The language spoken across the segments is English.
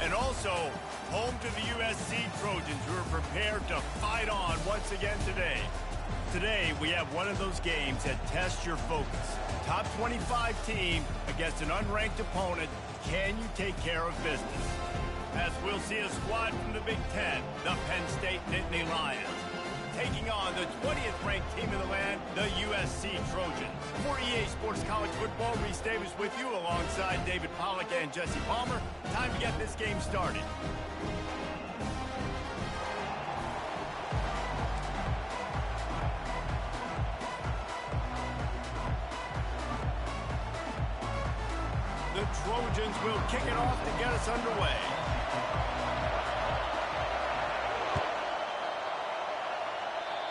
And also, home to the USC Trojans, who are prepared to fight on once again today. Today, we have one of those games that tests your focus. Top 25 team against an unranked opponent. Can you take care of business? As we'll see a squad from the Big Ten, the Penn State Nittany Lions, taking on the 20th ranked team in the land, the USC Trojans. For EA Sports College Football, Reese Davis with you alongside David Pollack and Jesse Palmer. Time to get this game started. The Trojans will kick it off to get us underway.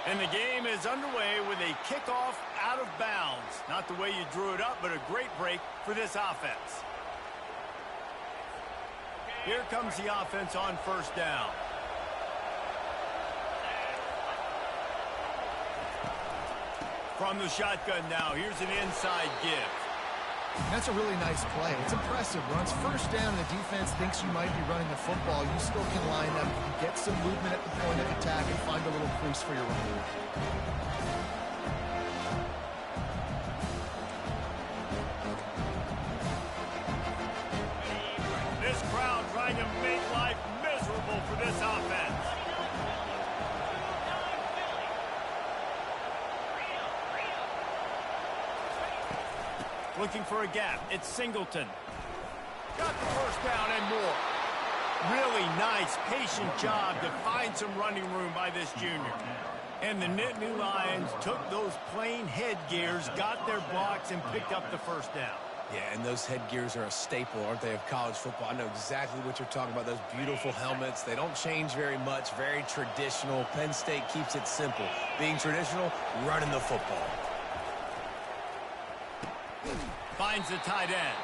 And the game is underway with a kickoff out of bounds. Not the way you drew it up, but a great break for this offense. Here comes the offense on first down. From the shotgun now, here's an inside give. That's a really nice play. It's impressive. Runs first down and the defense thinks you might be running the football. You still can line up, get some movement at the point of attack, and find a little crease for your run. This crowd trying to make life miserable for this offense. Looking for a gap. It's Singleton. Got the first down and more. Really nice, patient job to find some running room by this junior. And the Nittany Lions took those plain headgears, got their blocks, and picked up the first down. Yeah, and those headgears are a staple, aren't they, of college football? I know exactly what you're talking about, those beautiful helmets. They don't change very much, very traditional. Penn State keeps it simple. Being traditional, running the football. Finds the tight end.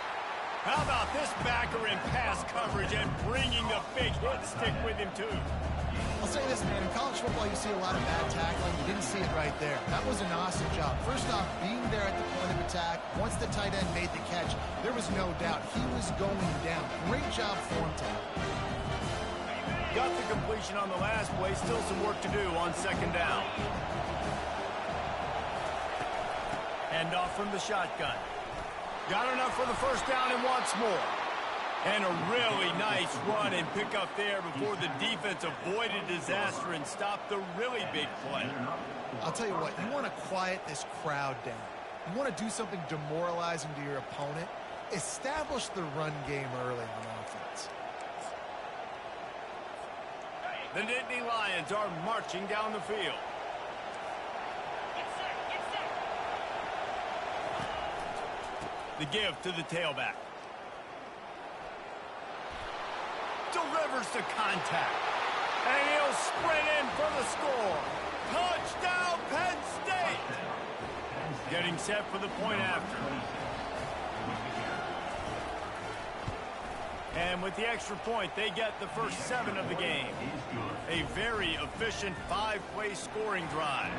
How about this backer in pass coverage and bringing the big hit stick with him, too? I'll say this, man. In college football, you see a lot of bad tackling. You didn't see it right there. That was an awesome job. First off, being there at the point of attack, once the tight end made the catch, there was no doubt he was going down. Great job for him, Tom. Got the completion on the last play. Still some work to do on second down. Hand off from the shotgun. Got enough for the first down and wants more. And a really nice run and pick up there before the defense avoided disaster and stopped the really big play. I'll tell you what, you want to quiet this crowd down. You want to do something demoralizing to your opponent. Establish the run game early on offense. The Nittany Lions are marching down the field. The give to the tailback. Delivers the contact. And he'll sprint in for the score. Touchdown, Penn State! Getting set for the point after. And with the extra point, they get the first 7 of the game. A very efficient 5-play scoring drive.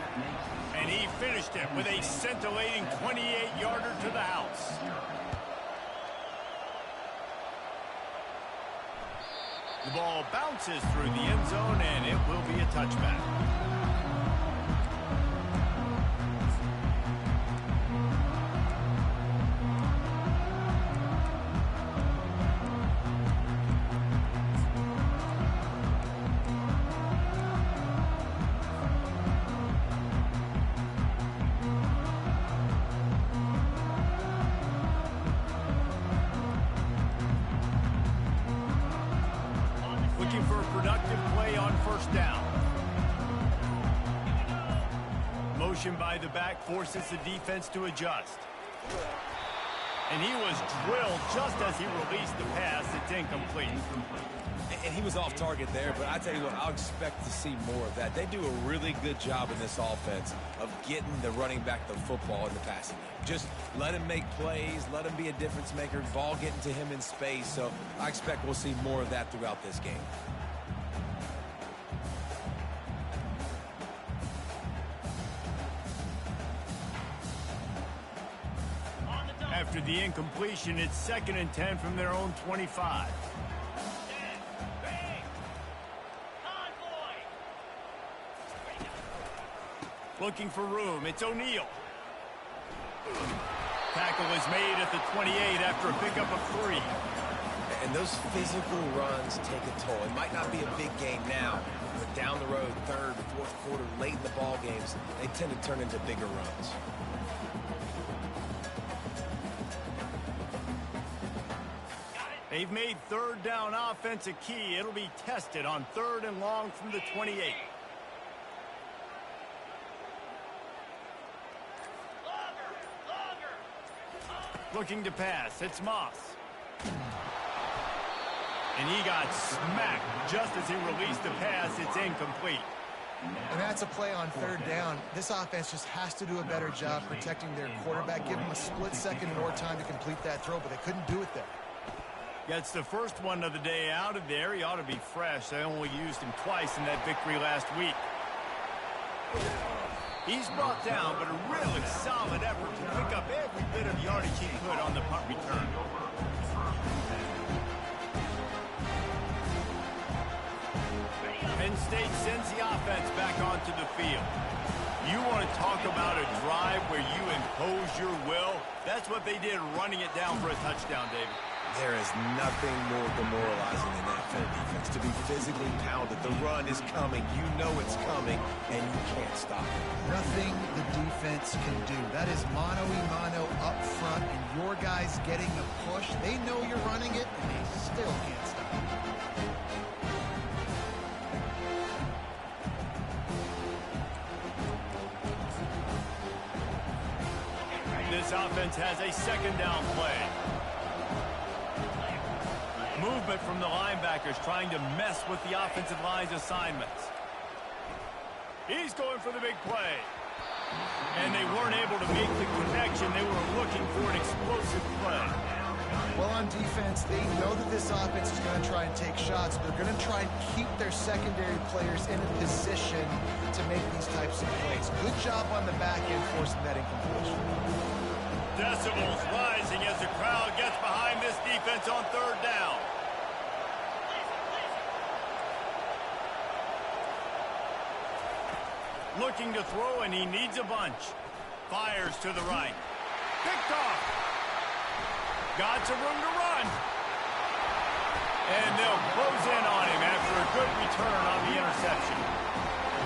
And he finished it with a scintillating 28-yarder to the house. The ball bounces through the end zone, and it will be a touchback. Looking for a productive play on first down. Motion by the back forces the defense to adjust. And he was drilled just as he released the pass. It's incomplete. And he was off target there, but I tell you what, I'll expect to see more of that. They do a really good job in this offense of getting the running back the football in the passing game. Just let him make plays, let him be a difference maker, ball getting to him in space. So I expect we'll see more of that throughout this game. After the incompletion, it's 2nd and 10 from their own 25. Looking for room. It's O'Neal. Tackle is made at the 28 after a pickup of 3. And those physical runs take a toll. It might not be a big game now, but down the road, third, fourth quarter, late in the ball games, they tend to turn into bigger runs. They've made third down offense a key. It'll be tested on 3rd and long from the 28. Looking to pass. It's Moss. And he got smacked just as he released the pass. It's incomplete. And that's a play on 3rd down. This offense just has to do a better job protecting their quarterback. Give him a split second more time to complete that throw, but they couldn't do it there. Gets the first one of the day out of there. He ought to be fresh. They only used him twice in that victory last week. He's brought down, but a really solid effort to pick up every bit of yardage he could on the punt return. Penn State sends the offense back onto the field. You want to talk about a drive where you impose your will? That's what they did, running it down for a touchdown, David. There is nothing more demoralizing than that for defense, to be physically pounded. The run is coming. You know it's coming, and you can't stop it. Nothing the defense can do. That is mano-a-mano up front, and your guys getting the push. They know you're running it, and they still can't stop it. This offense has a 2nd down play. Movement from the linebackers trying to mess with the offensive line's assignments. He's going for the big play. And they weren't able to make the connection. They were looking for an explosive play. Well, on defense, they know that this offense is going to try and take shots. They're going to try and keep their secondary players in a position to make these types of plays. Good job on the back end forcing that incompletion. Decibels rising as the crowd gets behind this defense on 3rd down. Looking to throw, and he needs a bunch. Fires to the right. Picked off. Got some room to run. And they'll close in on him after a good return on the interception.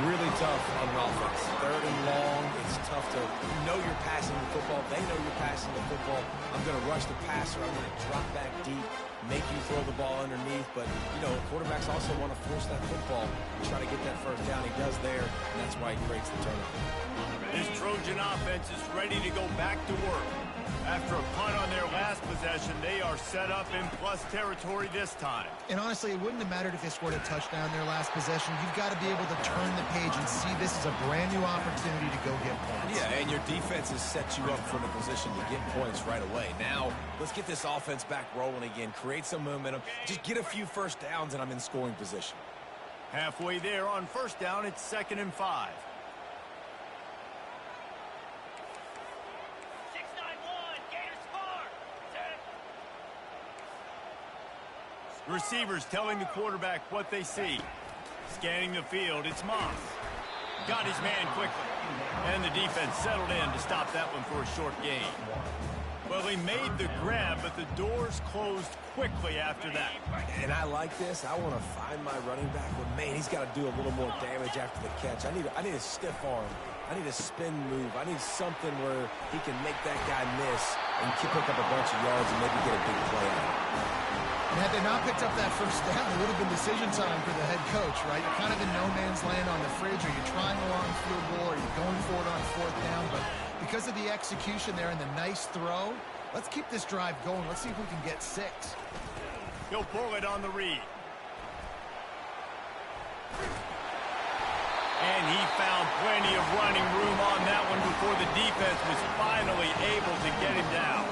Really tough on offense. 3rd and long, it's tough to know you're passing the football. They know you're passing the football. I'm going to rush the passer. I'm going to drop back deep, make you throw the ball underneath. But, you know, quarterbacks also want to force that football and try to get that 1st down. He does there, and that's why he creates the turnover. This Trojan offense is ready to go back to work. After a punt on their last possession, they are set up in plus territory this time. And honestly, it wouldn't have mattered if they scored a touchdown their last possession. You've got to be able to turn the page and see this is a brand new opportunity to go get points. Yeah, and your defense has set you up for the position to get points right away. Now, let's get this offense back rolling again. Create some momentum. Just get a few 1st downs, and I'm in scoring position. Halfway there on 1st down, it's 2nd and 5. Receivers telling the quarterback what they see. Scanning the field, it's Moss. Got his man quickly. And the defense settled in to stop that one for a short gain. Well, he made the grab, but the doors closed quickly after that. And I like this. I want to find my running back, but, man, he's got to do a little more damage after the catch. I need a stiff arm. I need a spin move. I need something where he can make that guy miss and pick up a bunch of yards and maybe get a big play out of it. And had they not picked up that 1st down, it would have been decision time for the head coach, right? You're kind of in no man's land on the fridge. Are you trying a long field goal? Are you going for it on 4th down? But because of the execution there and the nice throw, let's keep this drive going. Let's see if we can get 6. He'll pull it on the read. And he found plenty of running room on that one before the defense was finally able to get him down.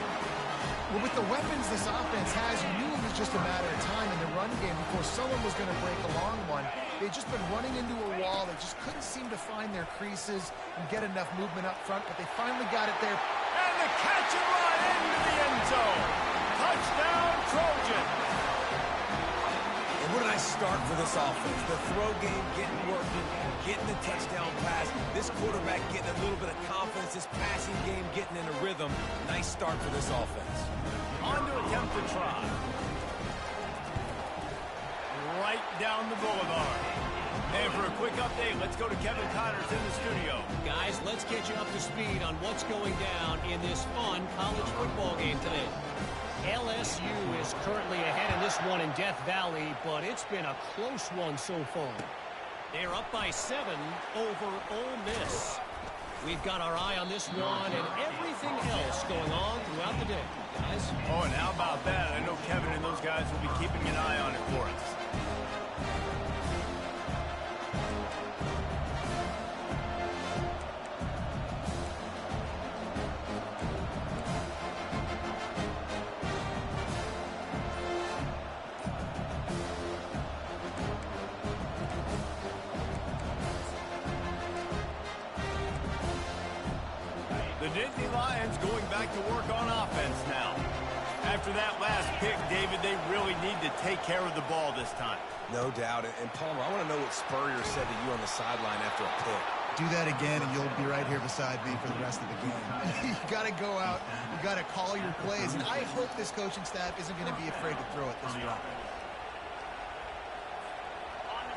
Well, with the weapons this offense has, you knew it was just a matter of time in the run game before someone was going to break a long one. They'd just been running into a wall. They just couldn't seem to find their creases and get enough movement up front, but they finally got it there. And the catch and run into the end zone. Touchdown, Trojan. And what did I start for this offense. The throw game getting working, getting the touchdown pass. This quarterback getting a little bit of confidence. This passing game getting in a rhythm. Nice start for this offense. On to attempt to try. Right down the boulevard. And for a quick update, let's go to Kevin Connors in the studio. Guys, let's get you up to speed on what's going down in this fun college football game today. LSU is currently ahead in this one in Death Valley, but it's been a close one so far. They're up by 7 over Ole Miss. We've got our eye on this one and everything else going on throughout the day, guys. Oh, and how about that? I know Kevin and those guys will be keeping an eye on it for us. The Nittany Lions going back to work on offense now. After that last pick, David, they really need to take care of the ball this time. No doubt. And Palmer, I want to know what Spurrier said to you on the sideline after a pick. Do that again, and you'll be right here beside me for the rest of the game. You got to go out. You got to call your plays. And I hope this coaching staff isn't going to be afraid to throw it this way.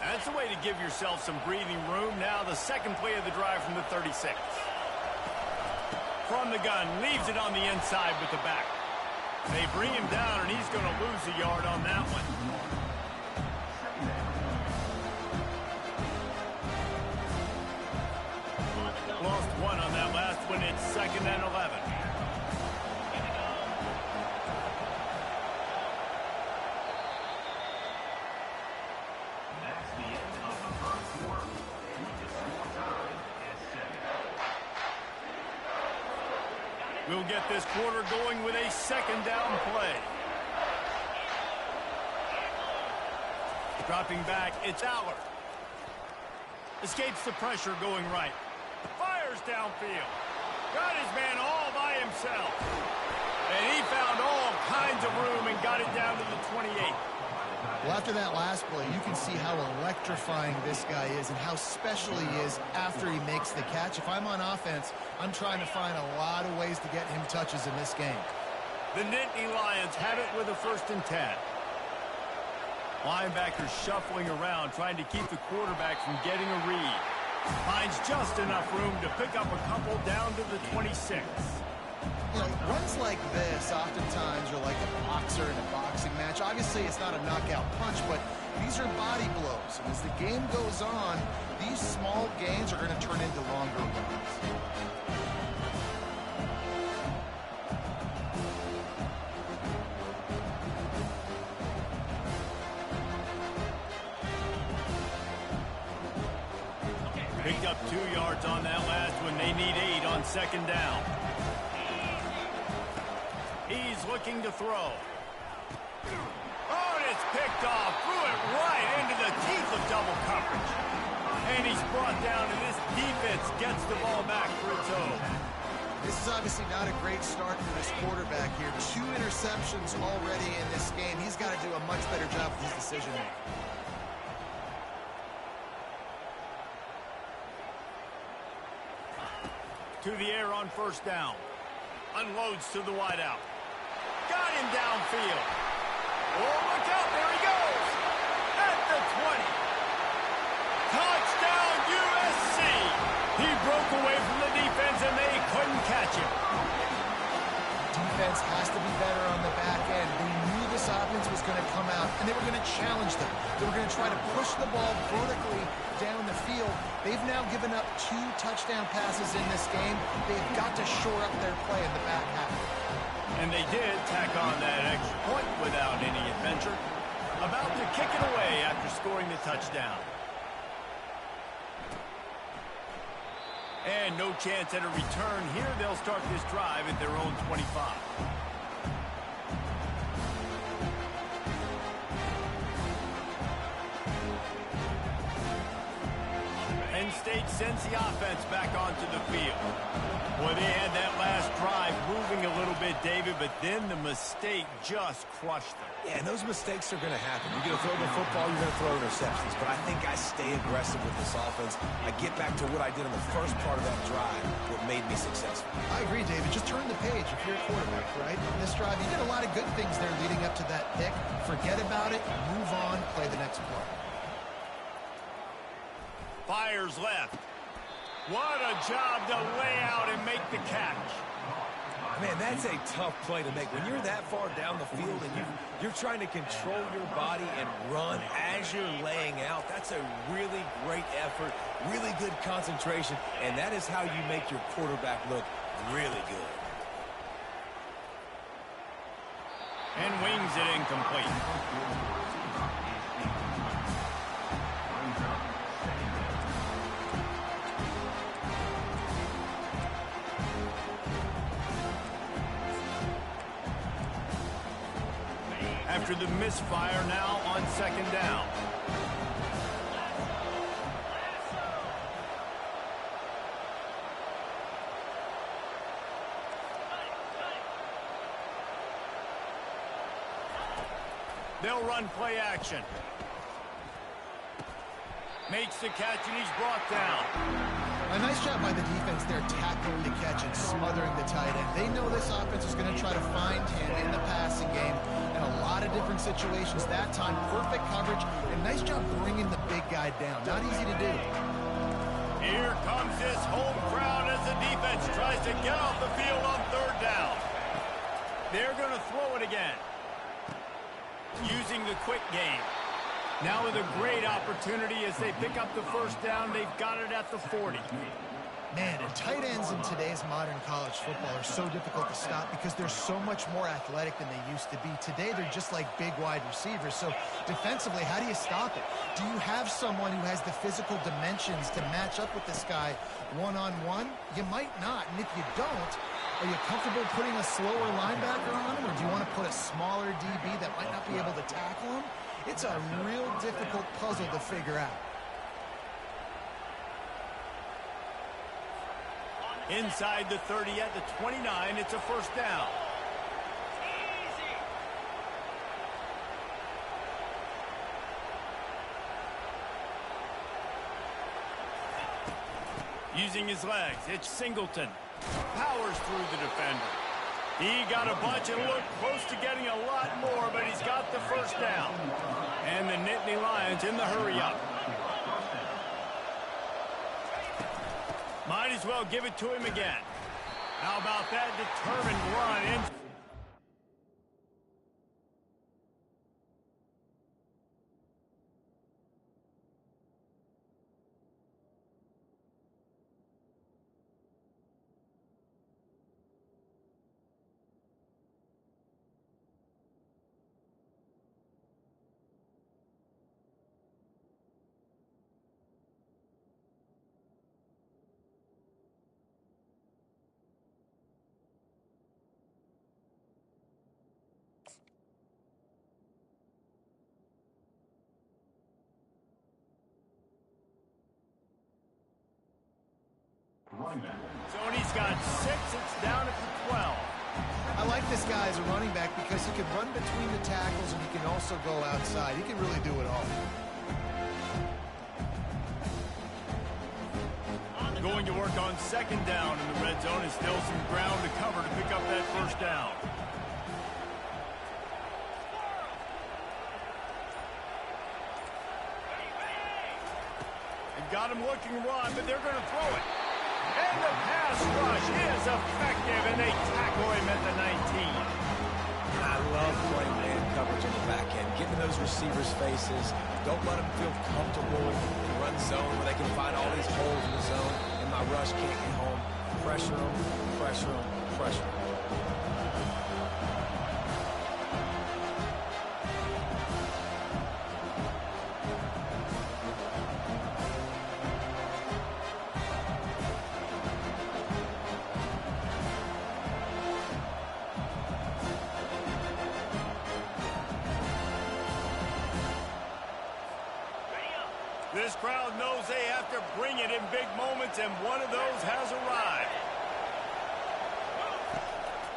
That's a way to give yourself some breathing room. Now the second play of the drive from the 36. From the gun, leaves it on the inside with the back. They bring him down, and he's going to lose a yard on that one. Lost one on that last one. It's 2nd and 11. We'll get this quarter going with a 2nd down play. Dropping back, it's Aller. Escapes the pressure going right. Fires downfield. Got his man all by himself. And he found all kinds of room and got it down to the 28. Well, after that last play, you can see how electrifying this guy is and how special he is after he makes the catch. If I'm on offense, I'm trying to find a lot of ways to get him touches in this game. The Nittany Lions have it with a 1st and 10. Linebackers shuffling around, trying to keep the quarterback from getting a read. Finds just enough room to pick up a couple down to the 26. You know, runs like this oftentimes are like a boxer in a boxing match. Obviously, it's not a knockout punch, but these are body blows. And as the game goes on, these small gains are going to turn into longer runs. Picked up 2 yards on that last one. They need 8 on 2nd down. He's looking to throw. Oh, and it's picked off. Threw it right into the teeth of double coverage. And he's brought down, and this defense gets the ball back for its own. This is obviously not a great start for this quarterback here. 2 interceptions already in this game. He's got to do a much better job with his decision-making. To the air on 1st down. Unloads to the wideout. Got him downfield. Oh, look out. There he goes. At the 20. Touchdown, USC. He broke away from the defense, and they couldn't catch him. Defense has to be better on the back end. They knew this offense was going to come out, and they were going to challenge them. They were going to try to push the ball vertically down the field. They've now given up 2 touchdown passes in this game. They've got to shore up their play in the back half. And they did tack on that extra point without any adventure. About to kick it away after scoring the touchdown. And no chance at a return here. They'll start this drive at their own 25. And State sends the offense back onto the field. Boy, they had that last drive moving a little bit, David, but then the mistake just crushed them. Yeah, and those mistakes are going to happen. You're going to throw the football, you're going to throw interceptions. But I think I stay aggressive with this offense. I get back to what I did in the first part of that drive, what made me successful. I agree, David. Just turn the page if you're a quarterback, right? On this drive, you did a lot of good things there leading up to that pick. Forget about it, move on, play the next play. Fires left. What a job to lay out and make the catch. Man, that's a tough play to make. When you're that far down the field and you're trying to control your body and run as you're laying out, that's a really great effort, really good concentration, and that is how you make your quarterback look really good. And wings it incomplete. After the misfire, now on second down. They'll run play action. Makes the catch, and he's brought down. A nice job by the defense there, tackling the catch and smothering the tight end. They know this offense is going to try to find him in the passing game in a lot of different situations. That time, perfect coverage, and nice job bringing the big guy down. Not easy to do. Here comes this home crowd as the defense tries to get off the field on third down. They're going to throw it again. Using the quick game. Now with a great opportunity as they pick up the first down. They've got it at the 40. Man, and tight ends in today's modern college football are so difficult to stop because they're so much more athletic than they used to be. Today, they're just like big wide receivers. So defensively, how do you stop it? Do you have someone who has the physical dimensions to match up with this guy one-on-one? You might not. And if you don't, are you comfortable putting a slower linebacker on him, or do you want to put a smaller DB that might not be able to tackle him? It's a real difficult puzzle to figure out. Inside the 30 at the 29, it's a first down. Using his legs, it's Singleton. Powers through the defender. He got a bunch and looked close to getting a lot more, but he's got the first down. And the Nittany Lions in the hurry-up. Might as well give it to him again. How about that determined run? Tony's got 6. It's down at the 12. I like this guy as a running back because he can run between the tackles and he can also go outside. He can really do it all. Going to work on second down in the red zone, and still some ground to cover to pick up that first down. They've got him looking to run, but they're going to throw it. And the pass rush is effective, and they tackle him at the 19. I love playing man coverage on the back end, getting those receivers' faces. Don't let them feel comfortable in run zone where they can find all these holes in the zone, and my rush can't get home. Pressure them, pressure them, pressure them. This crowd knows they have to bring it in big moments, and one of those has arrived.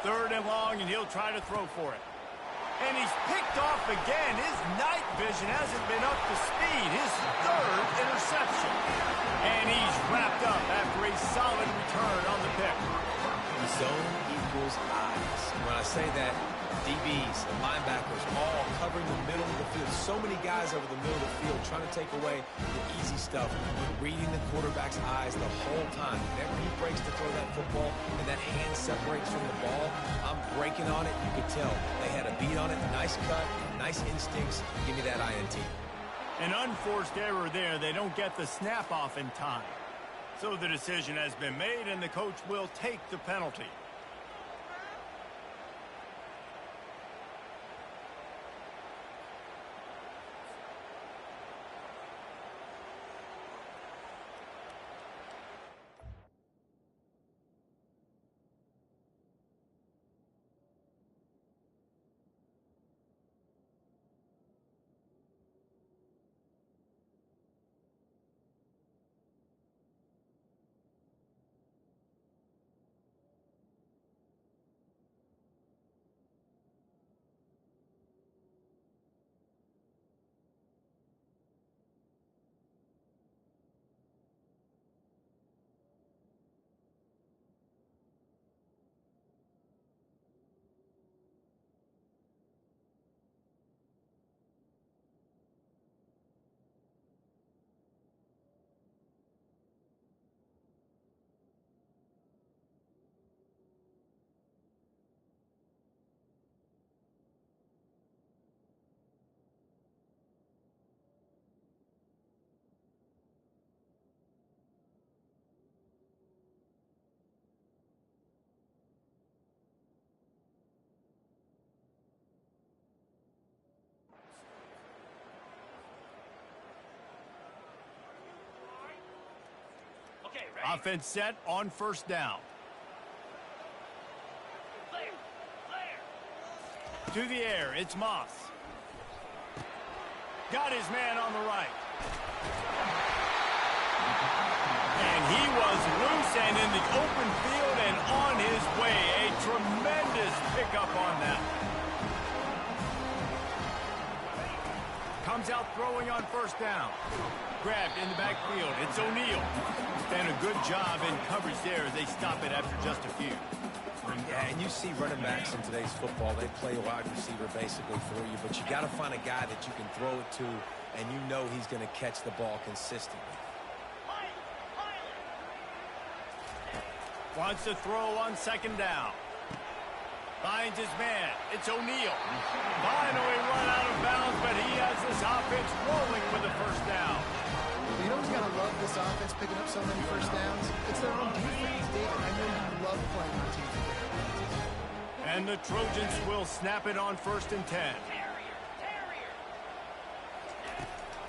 3rd and long, and he'll try to throw for it. And he's picked off again. His night vision hasn't been up to speed. His 3rd interception. And he's wrapped up after a solid return on the pick. Zone equals eyes. When I say that, DBs and linebackers all covering the middle of the field. So many guys over the middle of the field trying to take away the easy stuff. Reading the quarterback's eyes the whole time. Whenever he breaks to throw that football and that hand separates from the ball, I'm breaking on it. You could tell. They had a beat on it. Nice cut. Nice instincts. Give me that INT. An unforced error there. They don't get the snap off in time. So the decision has been made, and the coach will take the penalty. Offense set on 1st down. To the air, it's Moss. Got his man on the right. And he was loose and in the open field and on his way. A tremendous pickup on that. Comes out throwing on 1st down. Grabbed in the backfield. It's O'Neal. And a good job in coverage there as they stop it after just a few. Yeah, and you see running backs in today's football, they play a wide receiver basically for you, but you got to find a guy that you can throw it to, and you know he's going to catch the ball consistently. Wants to throw on 2nd down. Finds his man. It's O'Neal. Finally run out of bounds, but he has this offense rolling with the 1st down. You know who's got to love this offense picking up so many 1st downs? It's their own defense. David, I know you love playing on teams. And the Trojans will snap it on 1st and 10.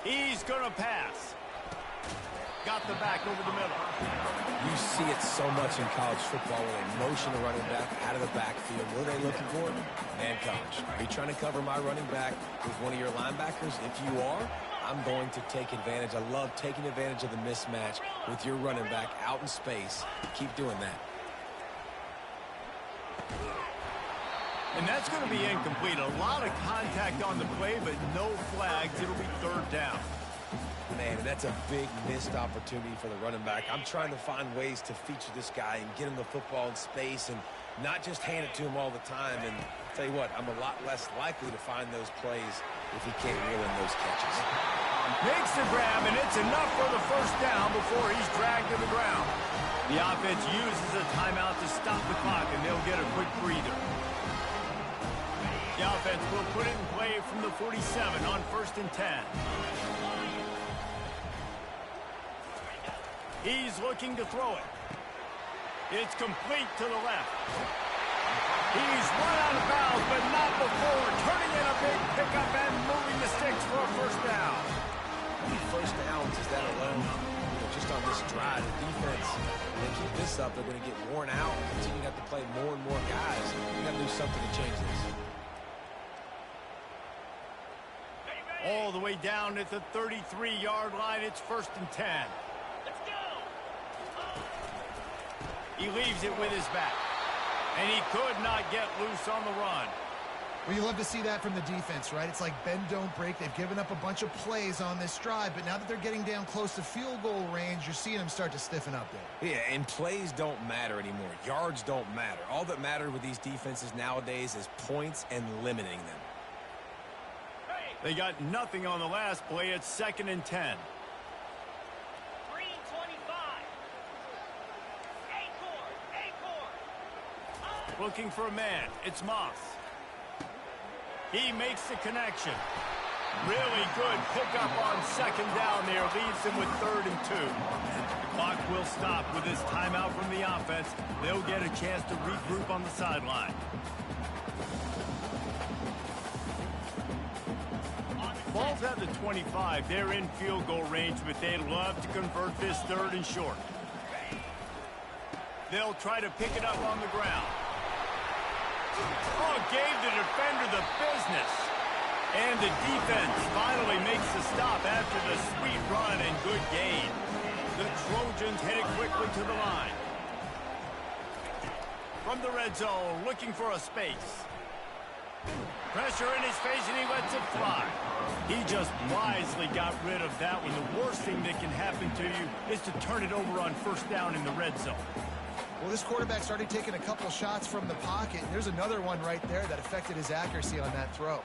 He's going to pass. Got the back over the middle. You see it so much in college football when they motion a running back out of the backfield. What are they looking for? Man coverage. Are you trying to cover my running back with one of your linebackers? If you are, I'm going to take advantage. I love taking advantage of the mismatch with your running back out in space. Keep doing that. And that's going to be incomplete. A lot of contact on the play, but no flags. It'll be 3rd down. Man, that's a big missed opportunity for the running back. I'm trying to find ways to feature this guy and get him the football in space and not just hand it to him all the time. And I'll tell you what, I'm a lot less likely to find those plays if he can't reel in those catches. Makes the grab, and it's enough for the 1st down before he's dragged to the ground. The offense uses a timeout to stop the clock, and they'll get a quick breather. The offense will put it in play from the 47 on 1st and 10. He's looking to throw it. It's complete to the left. He's run out of bounds, but not before turning in a big pickup and moving the sticks for a 1st down. How many 1st downs is that alone? Just on this drive, the defense, if they keep this up, they're going to get worn out, continue to have to play more and more guys. We've got to do something to change this. All the way down at the 33-yard line. It's 1st and 10. Let's go. He leaves it with his back. And he could not get loose on the run. Well, you love to see that from the defense, right? It's like bend, don't break. They've given up a bunch of plays on this drive, but now that they're getting down close to field goal range, you're seeing them start to stiffen up there. Yeah, and plays don't matter anymore. Yards don't matter. All that matters with these defenses nowadays is points and limiting them. They got nothing on the last play. It's 2nd and 10. Green 25. Acorn. Looking for a man. It's Moss. He makes the connection. Really good pickup on 2nd down there. Leaves him with 3rd and 2. The clock will stop with this timeout from the offense. They'll get a chance to regroup on the sideline. Ball's at the 25. They're in field goal range, but they'd love to convert this 3rd and short. They'll try to pick it up on the ground. Oh, gave the defender the business. And the defense finally makes the stop after the sweet run and good gain. The Trojans headed quickly to the line. From the red zone, looking for a space. Pressure in his face, and he lets it fly. He just wisely got rid of that one. The worst thing that can happen to you is to turn it over on 1st down in the red zone. Well, this quarterback started taking a couple shots from the pocket, and there's another one right there that affected his accuracy on that throw.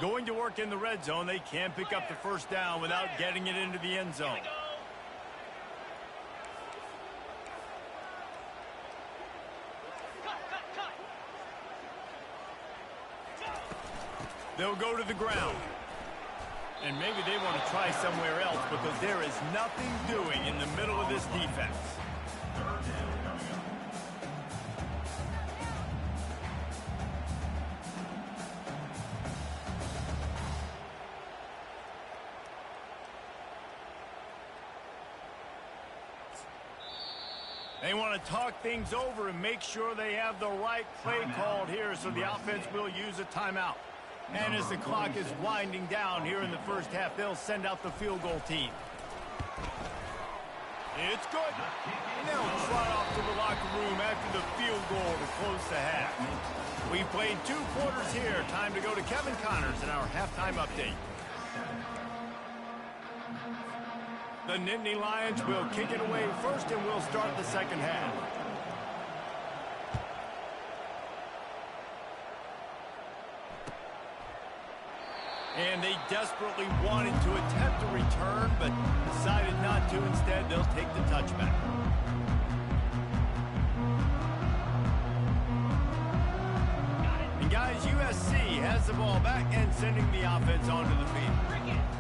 Going to work in the red zone, they can't pick up the 1st down without getting it into the end zone. They'll go to the ground. And maybe they want to try somewhere else because there is nothing doing in the middle of this defense. They want to talk things over and make sure they have the right play called here, so the offense will use a timeout. And as the clock is winding down here in the 1st half, they'll send out the field goal team. It's good. And they'll trot off to the locker room after the field goal to close the half. We've played 2 quarters here. Time to go to Kevin Connors in our halftime update. The Nittany Lions will kick it away first, and we'll start the 2nd half. And they desperately wanted to attempt a return, but decided not to. Instead, they'll take the touchback. And guys, USC has the ball back and sending the offense onto the field.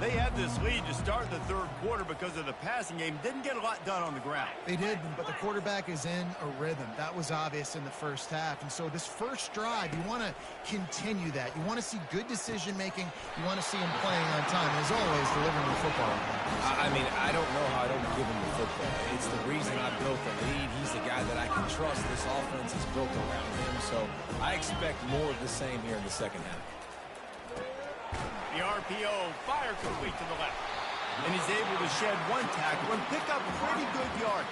They had this lead to start the 3rd quarter because of the passing game. Didn't get a lot done on the ground. They did, but the quarterback is in a rhythm. That was obvious in the 1st half. And so this 1st drive, you want to continue that. You want to see good decision-making. You want to see him playing on time. And as always, delivering the football. I mean, I don't know how I don't give him the football. It's the reason I built the lead. He's the guy that I can trust. This offense is built around him. So I expect more of the same here in the 2nd half. The RPO fire complete to the left. And he's able to shed 1 tackle and pick up pretty good yardage.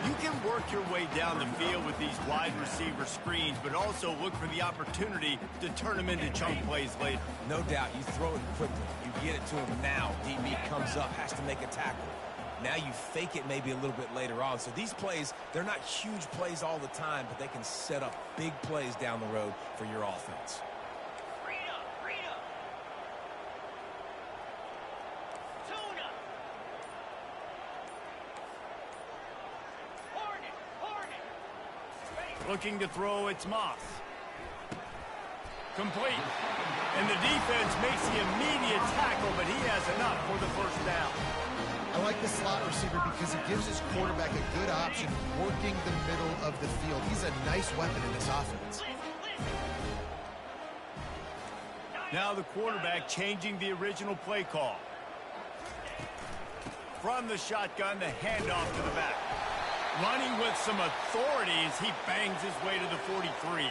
You can work your way down the field with these wide receiver screens, but also look for the opportunity to turn them into chunk plays later. No doubt, you throw it quickly. You get it to him now. DB comes up, has to make a tackle. Now you fake it maybe a little bit later on. So these plays, they're not huge plays all the time, but they can set up big plays down the road for your offense. Looking to throw, it's Moss. Complete. And the defense makes the immediate tackle, but he has enough for the 1st down. I like the slot receiver because it gives his quarterback a good option working the middle of the field. He's a nice weapon in this offense. Now the quarterback changing the original play call. From the shotgun, the handoff to the back. Running with some authority as he bangs his way to the 43.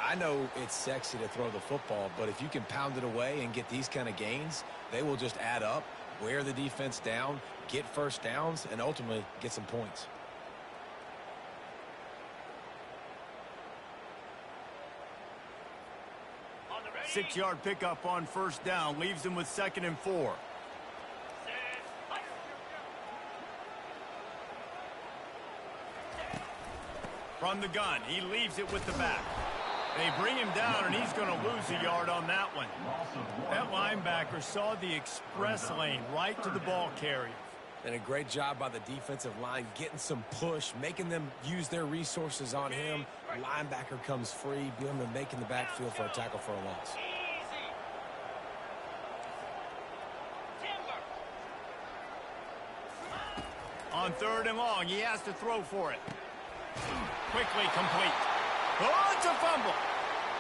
I know it's sexy to throw the football, but if you can pound it away and get these kind of gains, they will just add up, wear the defense down, get first downs, and ultimately get some points. Six-yard pickup on first down leaves him with 2nd and 4. From the gun, he leaves it with the back. They bring him down, and he's going to lose a yard on that one. That linebacker saw the express lane right to the ball carrier. And a great job by the defensive line getting some push, making them use their resources on him. Linebacker comes free, being able to make in the backfield for a tackle for a loss. On 3rd and long, he has to throw for it. Quickly complete. Oh, it's a fumble.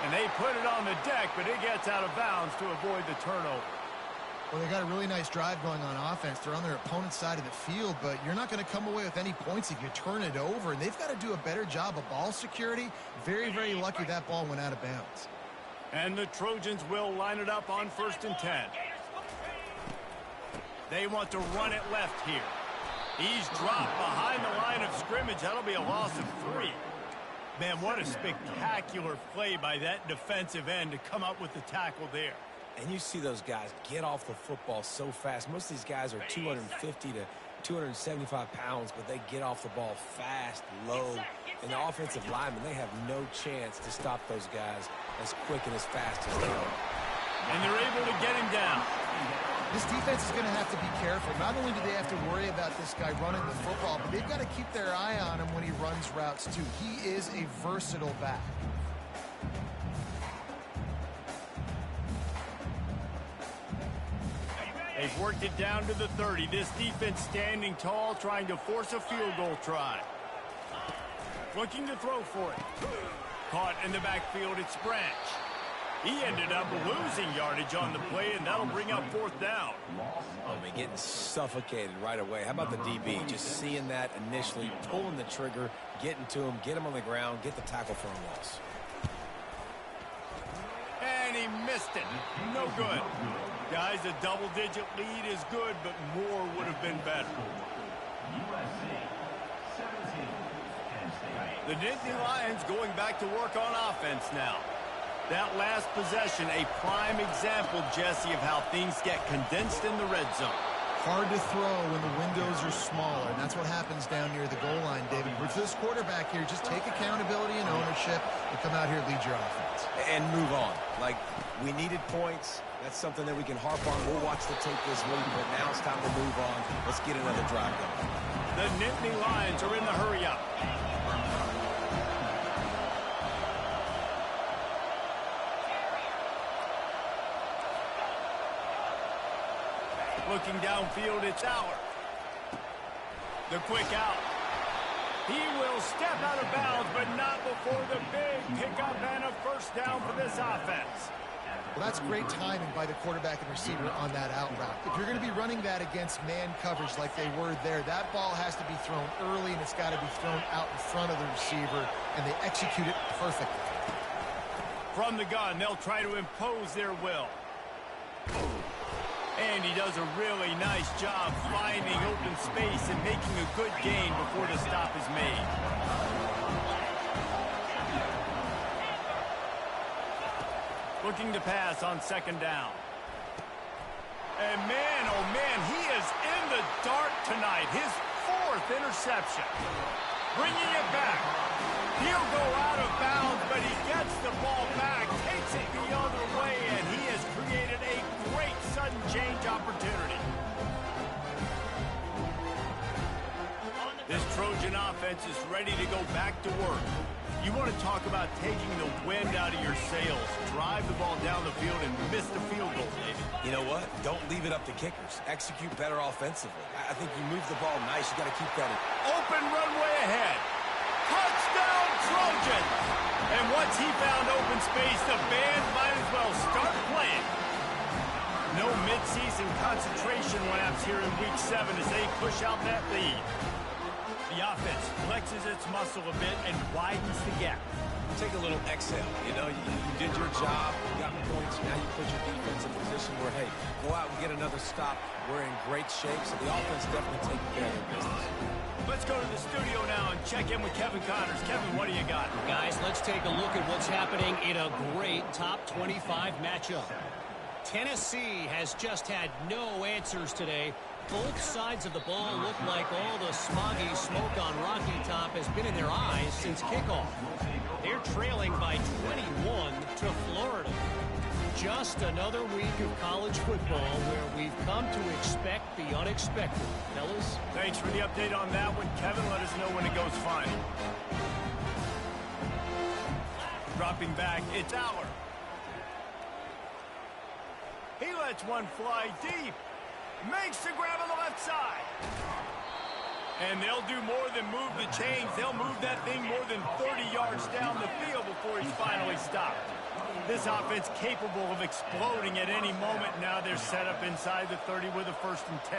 And they put it on the deck, but it gets out of bounds to avoid the turnover. Well, they got a really nice drive going on offense. They're on their opponent's side of the field, but you're not going to come away with any points if you turn it over. And they've got to do a better job of ball security. Very, very lucky that ball went out of bounds. And the Trojans will line it up on 1st and 10. They want to run it left here. He's dropped behind the line of scrimmage. That'll be a loss of 3. Man, what a spectacular play by that defensive end to come up with the tackle there. And you see those guys get off the football so fast. Most of these guys are 250 to 275 pounds, but they get off the ball fast, low. And the offensive linemen, they have no chance to stop those guys as quick and as fast as they are. And they're able to get him down. This defense is going to have to be careful. Not only do they have to worry about this guy running the football, but they've got to keep their eye on him when he runs routes, too. He is a versatile back. They've worked it down to the 30. This defense standing tall, trying to force a field goal try. Looking to throw for it. Caught in the backfield, it's Branch. He ended up losing yardage on the play, and that'll bring up 4th down. Oh, man, getting suffocated right away. How about the DB? Just seeing that initially, pulling the trigger, getting to him, get him on the ground, get the tackle for a loss. And he missed it. No good. Guys, a double-digit lead is good, but more would have been better. The Nittany Lions going back to work on offense now. That last possession, a prime example, Jesse, of how things get condensed in the red zone. Hard to throw when the windows are smaller, and that's what happens down near the goal line, David. But for this quarterback here, just take accountability and ownership and come out here and lead your offense. And move on. Like, we needed points. That's something that we can harp on. We'll watch the tape this week, but now it's time to move on. Let's get another drive going. The Nittany Lions are in the hurry-up. Looking downfield, it's Aller. The quick out. He will step out of bounds, but not before the big pickup and a first down for this offense. Well, that's great timing by the quarterback and receiver on that out route. If you're going to be running that against man coverage like they were there, that ball has to be thrown early, and it's got to be thrown out in front of the receiver, and they execute it perfectly. From the gun, they'll try to impose their will. And he does a really nice job finding open space and making a good gain before the stop is made. Looking to pass on 2nd down. And man, oh man, he is in the dark tonight. His 4th interception. Bringing it back. He'll go out of bounds, but he gets the ball back, takes it the other way, and he has created a great sudden change opportunity. This Trojan offense is ready to go back to work. You want to talk about taking the wind out of your sails. Drive the ball down the field and miss the field goal, David. You know what? Don't leave it up to kickers. Execute better offensively. I think you move the ball nice. You got to keep that in. Open runway ahead. Touchdown, Trojans! And once he found open space, the band might as well start touchdowns here in Week 7 as they push out that lead. The offense flexes its muscle a bit and widens the gap. Take a little exhale. You know, you did your job, you got points, now you put your defense in a position where, hey, go out and get another stop. We're in great shape, so the offense definitely taking care of their business. Let's go to the studio now and check in with Kevin Connors. Kevin, what do you got? Guys, let's take a look at what's happening in a great top 25 matchup. Tennessee has just had no answers today. Both sides of the ball look like all the smoggy smoke on Rocky Top has been in their eyes since kickoff. They're trailing by 21 to Florida. Just another week of college football where we've come to expect the unexpected. Fellas? Thanks for the update on that one, Kevin. Let us know when it goes final. Dropping back, it's Aller. He lets one fly deep. Makes the grab on the left side. And they'll do more than move the chains. They'll move that thing more than 30 yards down the field before he's finally stopped. This offense capable of exploding at any moment. Now they're set up inside the 30 with a 1st and 10.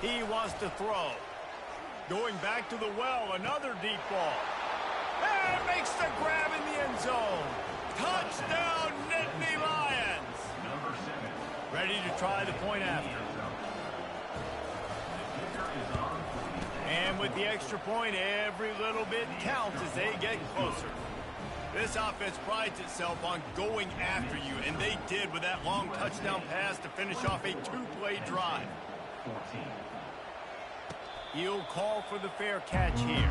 He wants to throw. Going back to the well, another deep ball. And makes the grab in the end zone. Touchdown, Nittany Lions. Ready to try the point after. And with the extra point, every little bit counts as they get closer. This offense prides itself on going after you, and they did with that long touchdown pass to finish off a 2-play drive. He'll call for the fair catch here.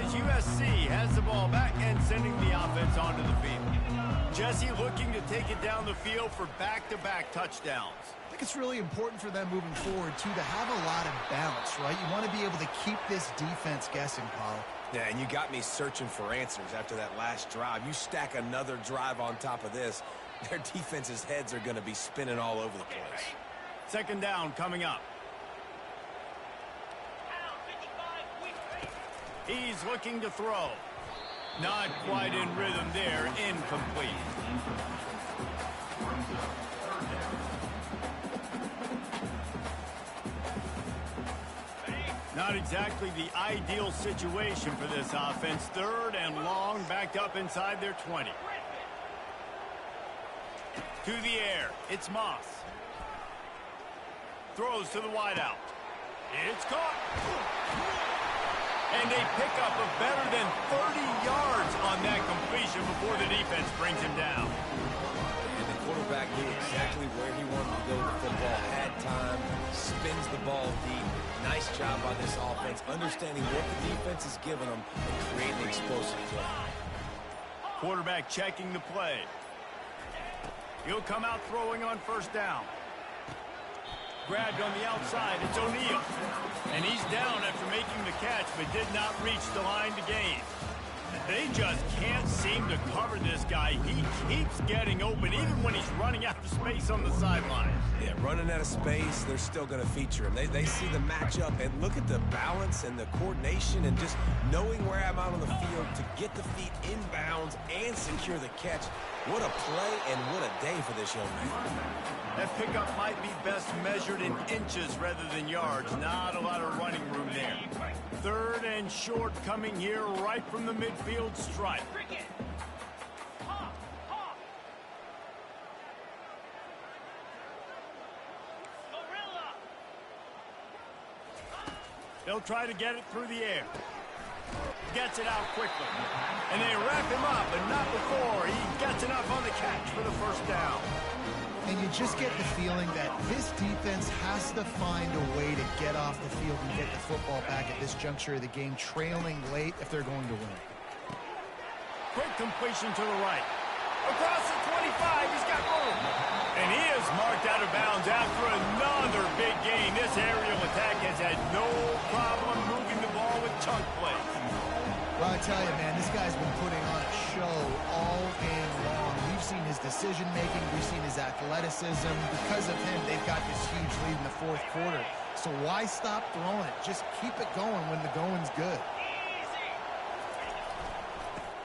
USC has the ball back and sending the offense onto the field. Jesse looking to take it down the field for back-to-back touchdowns. I think it's really important for them moving forward, too, to have a lot of balance, right? You want to be able to keep this defense guessing, Paul. Yeah, and you got me searching for answers after that last drive. You stack another drive on top of this, their defense's heads are going to be spinning all over the place. 2nd down coming up. He's looking to throw. Not quite in rhythm there. Incomplete. Not exactly the ideal situation for this offense. 3rd and long, backed up inside their 20. To the air. It's Moss. Throws to the wideout. It's caught. And they pick up a better than 30 yards on that completion before the defense brings him down. And the quarterback knew exactly where he wanted to go with the football, had time, spins the ball deep. Nice job by this offense, understanding what the defense is giving them and creating explosive play. Quarterback checking the play. He'll come out throwing on 1st down. Grabbed on the outside, it's O'Neal. And he's down after making the catch, but did not reach the line to gain. They just can't seem to cover this guy. He keeps getting open, even when he's running out of space on the sideline. Yeah, running out of space, they're still going to feature him. They see the matchup, and look at the balance and the coordination and just knowing where I'm out on the field to get the feet inbounds and secure the catch. What a play and what a day for this young man. That pickup might be best measured in inches rather than yards. Not a lot of running room there. 3rd and short coming here right from the midfield stripe. They'll try to get it through the air. Gets it out quickly. And they wrap him up, but not before he gets enough on the catch for the 1st down. And you just get the feeling that this defense has to find a way to get off the field and get the football back at this juncture of the game, trailing late if they're going to win. Quick completion to the right. Across the 25, he's got room. And he is marked out of bounds after another big gain. This aerial attack has had no problem moving the ball with chunk plays. Well, I tell you, man, this guy's been putting on a show all game long. We've seen his decision-making. We've seen his athleticism. Because of him, they've got this huge lead in the fourth quarter. So why stop throwing it? Just keep it going when the going's good.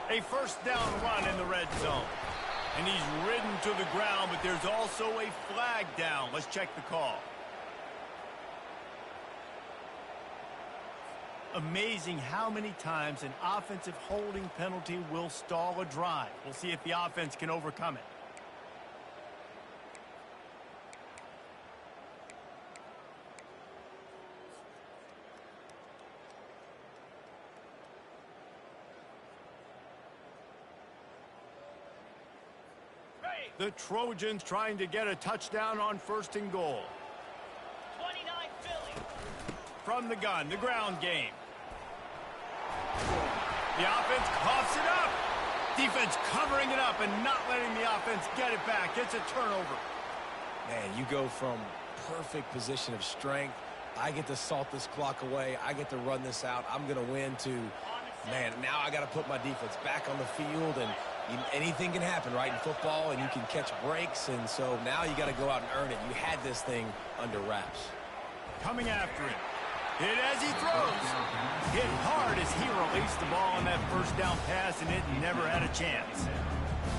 A first down run in the red zone. And he's ridden to the ground, but there's also a flag down. Let's check the call. Amazing how many times an offensive holding penalty will stall a drive. We'll see if the offense can overcome it. The Trojans trying to get a touchdown on first and goal. 29 Philly. From the gun, the ground game. The offense coughs it up. Defense covering it up and not letting the offense get it back. It's a turnover. Man, you go from perfect position of strength. I get to salt this clock away. I get to run this out. I'm going to win to, man, now I got to put my defense back on the field. And anything can happen, right, in football, and you can catch breaks. And so now you got to go out and earn it. You had this thing under wraps. Coming after him. Hit as he throws. Hit hard as he released the ball on that first down pass, and it never had a chance.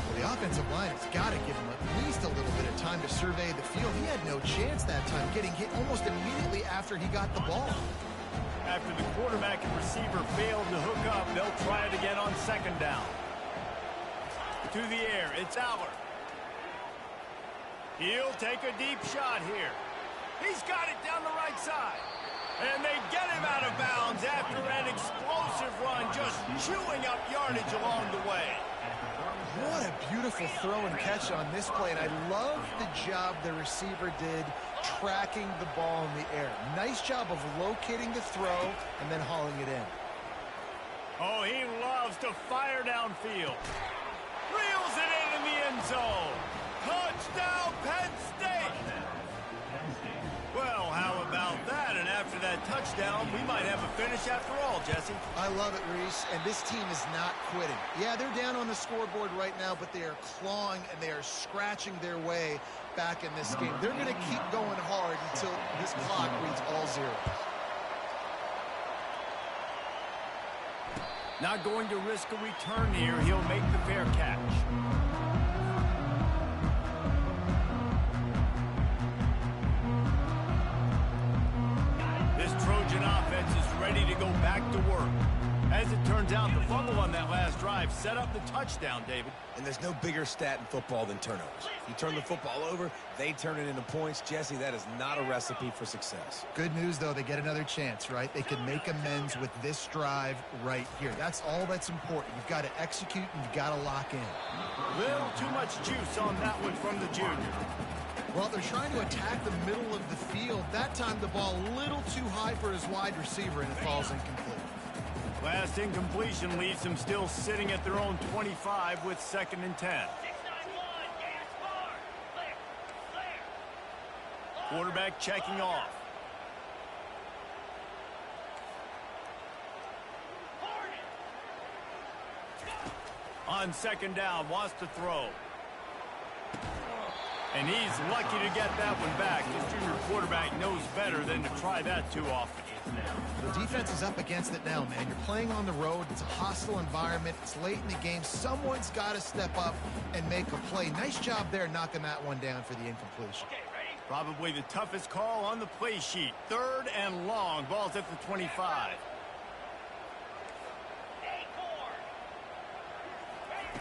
Well, the offensive line has got to give him at least a little bit of time to survey the field. He had no chance that time, getting hit almost immediately after he got the ball. After the quarterback and receiver failed to hook up, they'll try it again on second down. To the air, it's Aller. He'll take a deep shot here. He's got it down the right side. And they get him out of bounds after an explosive run, just chewing up yardage along the way. What a beautiful throw and catch on this play, and I love the job the receiver did tracking the ball in the air. Nice job of locating the throw and then hauling it in. Oh, he loves to fire downfield. Reels it in the end zone. Touchdown, Penn State! Well, how about that? And after that touchdown, we might have a finish after all, Jesse. I love it, Reese, and this team is not quitting. Yeah, they're down on the scoreboard right now, but they are clawing and they are scratching their way back in this game. They're going to keep going hard until this clock reads all zeros. Not going to risk a return here. He'll make the fair catch. This Trojan offense is ready to go back to work. As it turns out, the fumble on that last drive set up the touchdown, David. And there's no bigger stat in football than turnovers. You turn the football over, they turn it into points. Jesse, that is not a recipe for success. Good news, though, they get another chance, right? They can make amends with this drive right here. That's all that's important. You've got to execute and you've got to lock in. Little too much juice on that one from the junior. Well, they're trying to attack the middle of the field. That time the ball a little too high for his wide receiver, and it falls incomplete. Last incompletion leaves them still sitting at their own 25 with 2nd and 10. 6-9-1, gas bar. Clear. Quarterback checking off. On 2nd down, wants to throw. And he's lucky to get that one back. This junior quarterback knows better than to try that too often. The defense is up against it now, man. You're playing on the road. It's a hostile environment. It's late in the game. Someone's got to step up and make a play. Nice job there knocking that one down for the incompletion. Probably the toughest call on the play sheet. 3rd and long. Ball's at the 25.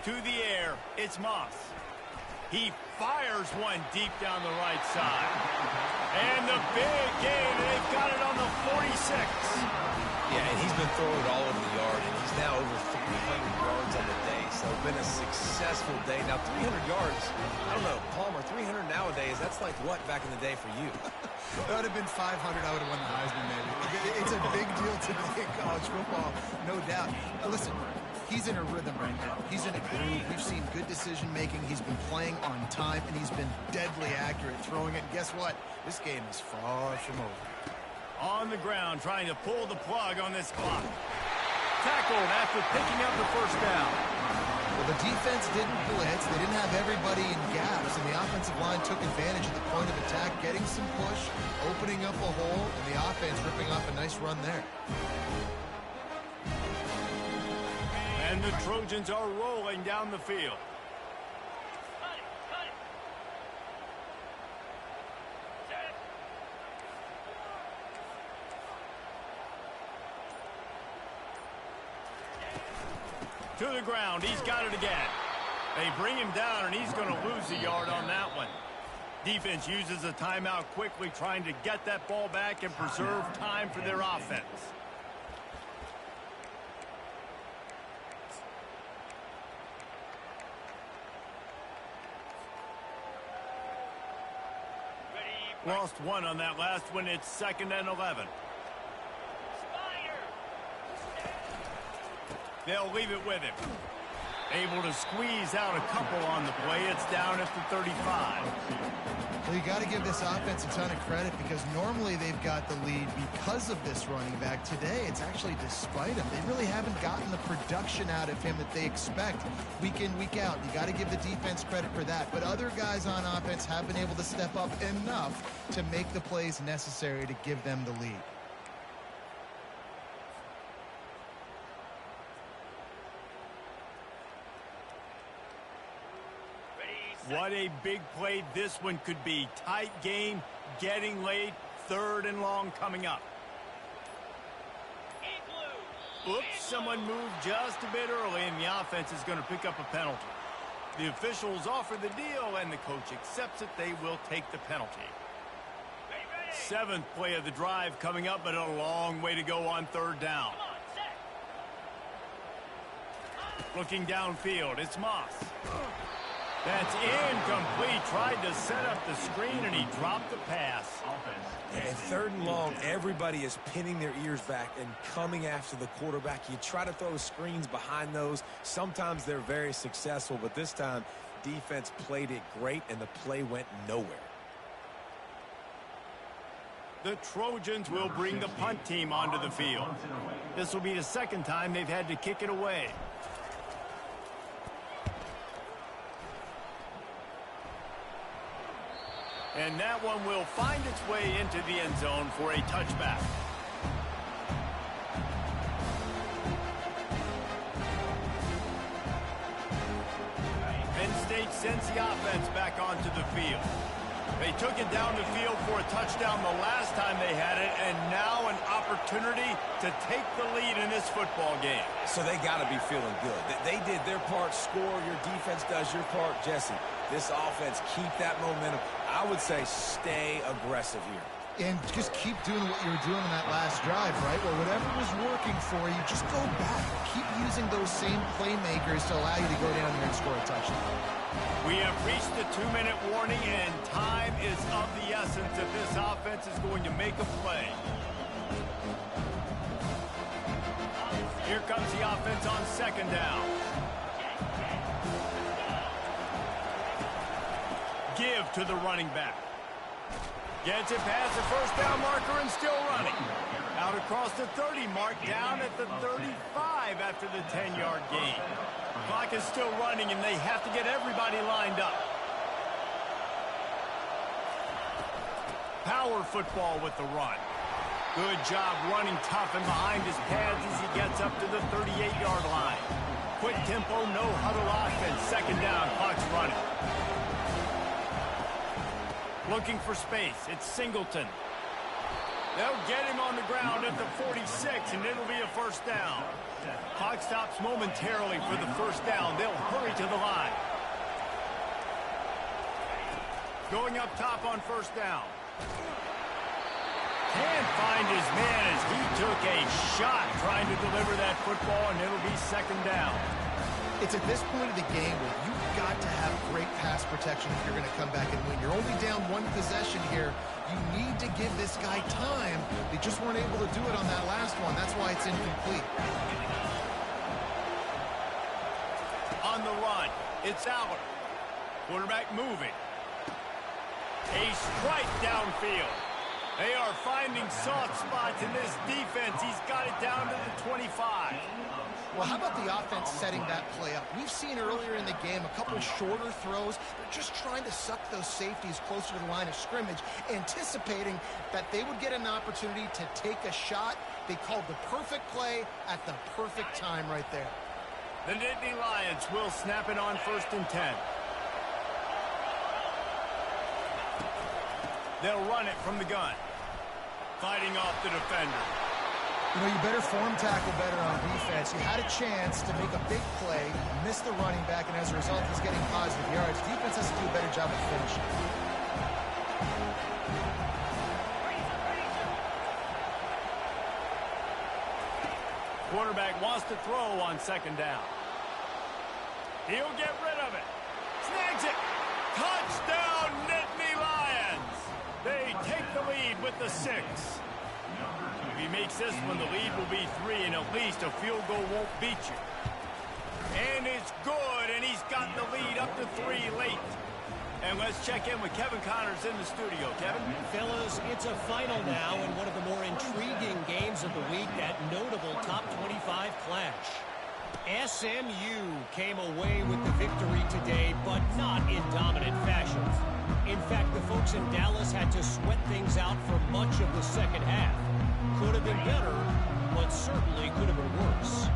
To the air, it's Moss. He fires one deep down the right side. And the big gain, they've got it on the 46. Yeah, and he's been throwing it all over the yard, and he's now over 300 yards on the day. So it's been a successful day. Now, 300 yards, I don't know, Palmer, 300 nowadays, that's like what back in the day for you? That would have been 500. I would have won the Heisman, maybe. It's a big deal today in college football, no doubt. Now, listen, he's in a rhythm right now. He's in a groove. We've seen good decision-making. He's been playing on time, and he's been deadly accurate throwing it. And guess what? This game is far from over. On the ground, trying to pull the plug on this clock. Tackled after picking up the first down. Well, the defense didn't blitz. They didn't have everybody in gaps, and the offensive line took advantage of the point of attack, getting some push, opening up a hole, and the offense ripping off a nice run there. And the Trojans are rolling down the field. Cut it, cut it. Set. To the ground. He's got it again. They bring him down, and he's going to lose a yard on that one. Defense uses a timeout quickly, trying to get that ball back and preserve time for their offense. Lost one on that last one. It's 2nd and 11. Spider. They'll leave it with him. Able to squeeze out a couple on the play. It's down at the 35. Well, you got to give this offense a ton of credit because normally they've got the lead because of this running back. Today, it's actually despite him. They really haven't gotten the production out of him that they expect week in, week out. You got to give the defense credit for that. But other guys on offense have been able to step up enough to make the plays necessary to give them the lead. What a big play this one could be. Tight game, getting late, 3rd and long coming up. Oops, someone moved just a bit early, and the offense is going to pick up a penalty. The officials offer the deal, and the coach accepts it. They will take the penalty. 7th play of the drive coming up, but a long way to go on 3rd down. Looking downfield, it's Moss. That's incomplete. Tried to set up the screen, and he dropped the pass. And 3rd and long, everybody is pinning their ears back and coming after the quarterback. You try to throw screens behind those. Sometimes they're very successful, but this time, defense played it great, and the play went nowhere. The Trojans will bring the punt team onto the field. This will be the 2nd time they've had to kick it away. And that one will find its way into the end zone for a touchback. Penn State sends the offense back onto the field. They took it down the field for a touchdown the last time they had it, and now an opportunity to take the lead in this football game. So they got to be feeling good. They did their part, score. Your defense does your part, Jesse. This offense, keep that momentum. I would say stay aggressive here. And just keep doing what you were doing in that last drive, right? Well, whatever was working for you, just go back. Keep using those same playmakers to allow you to go down here and score a touchdown. We have reached the 2-minute warning, and time is of the essence if this offense is going to make a play. Here comes the offense on 2nd down. Give to the running back. Gets it past the 1st down marker and still running. Out across the 30 mark, down at the 35 after the 10-yard gain. Clock is still running, and they have to get everybody lined up. Power football with the run. Good job running tough and behind his pads as he gets up to the 38-yard line. Quick tempo, no huddle offense. 2nd down, clock's running. Looking for space. It's Singleton. They'll get him on the ground at the 46, and it'll be a 1st down. Clock stops momentarily for the 1st down. They'll hurry to the line. Going up top on 1st down. Can't find his man as he took a shot trying to deliver that football, and it'll be 2nd down. It's at this point of the game where you've got to have great pass protection if you're going to come back and win. You're only down 1 possession here. You need to give this guy time. They just weren't able to do it on that last one. That's why it's incomplete. On the run, it's Aller. Quarterback moving. A strike downfield. They are finding soft spots in this defense. He's got it down to the 25. Well, how about the offense setting that play up? We've seen earlier in the game a couple shorter throws. They're just trying to suck those safeties closer to the line of scrimmage, anticipating that they would get an opportunity to take a shot. They called the perfect play at the perfect time right there. The Nittany Lions will snap it on 1st and 10. They'll run it from the gun. Fighting off the defender. You know, you better form tackle better on defense. You had a chance to make a big play, missed the running back, and as a result, he's getting positive yards. Defense has to do a better job of finishing. Quarterback wants to throw on 2nd down. He'll get rid of it. Snags it. Touchdown, Nittany Lions. They take the lead with the 6. If he makes this one, the lead will be 3, and at least a field goal won't beat you. And it's good, and he's got the lead up to 3 late. And let's check in with Kevin Connors in the studio. Kevin? Fellas, it's a final now in one of the more intriguing games of the week, that notable top 25 clash. SMU came away with the victory today, but not in dominant fashion. In fact, the folks in Dallas had to sweat things out for much of the second half. Could have been better, but certainly could have been worse.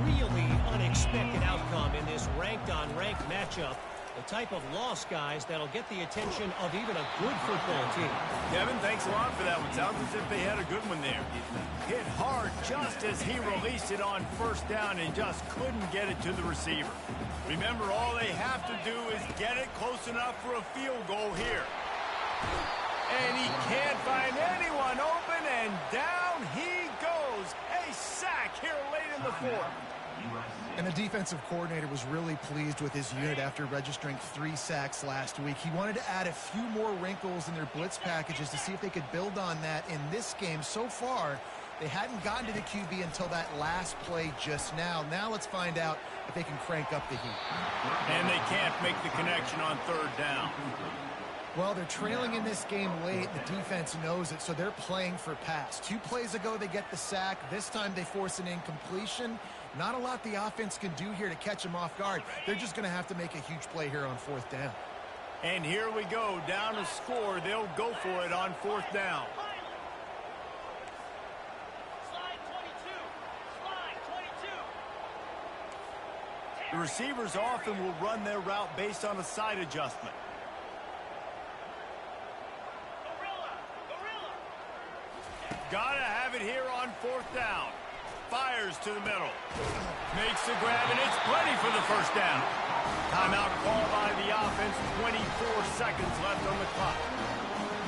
Really unexpected outcome in this ranked-on-ranked matchup. The type of loss, guys, that'll get the attention of even a good football team. Kevin, thanks a lot for that one. Sounds as if they had a good one there. Hit hard just as he released it on 1st down and just couldn't get it to the receiver. Remember, all they have to do is get it close enough for a field goal here. And he can't find anyone open, and down he goes. A sack here late in the 4th. And the defensive coordinator was really pleased with his unit after registering 3 sacks last week. He wanted to add a few more wrinkles in their blitz packages to see if they could build on that in this game. So far, they hadn't gotten to the QB until that last play just now. Now let's find out if they can crank up the heat. And they can't make the connection on 3rd down. Well, they're trailing in this game late. The defense knows it, so they're playing for pass. 2 plays ago, they get the sack. This time, they force an incompletion. Not a lot the offense can do here to catch them off guard. They're just going to have to make a huge play here on 4th down. And here we go. Down to score. They'll go for it on 4th down. Slide 22. Slide 22. The receivers often will run their route based on a side adjustment. Gotta have it here on 4th down. Fires to the middle. Makes the grab, and it's plenty for the 1st down. Timeout called by the offense. 24 seconds left on the clock.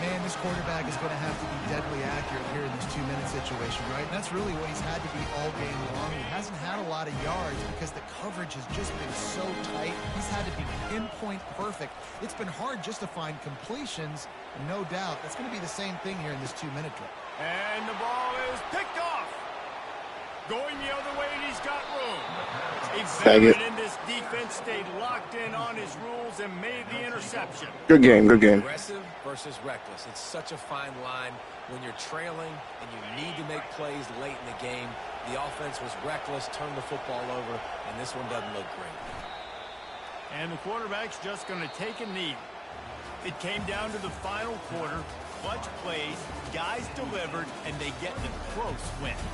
Man, this quarterback is going to have to be deadly accurate here in this 2-minute situation, right? And that's really what he's had to be all game long. He hasn't had a lot of yards because the coverage has just been so tight. He's had to be pinpoint perfect. It's been hard just to find completions, no doubt. That's going to be the same thing here in this 2-minute drill. And the ball is picked off. Going the other way, and he's got room. A veteran in this defense stayed locked in on his rules and made the interception. Good game, good game. Aggressive versus reckless. It's such a fine line when you're trailing and you need to make plays late in the game. The offense was reckless, turned the football over, and this one doesn't look great. And the quarterback's just going to take a knee. It came down to the final quarter. Clutch plays, guys delivered, and they get the close win.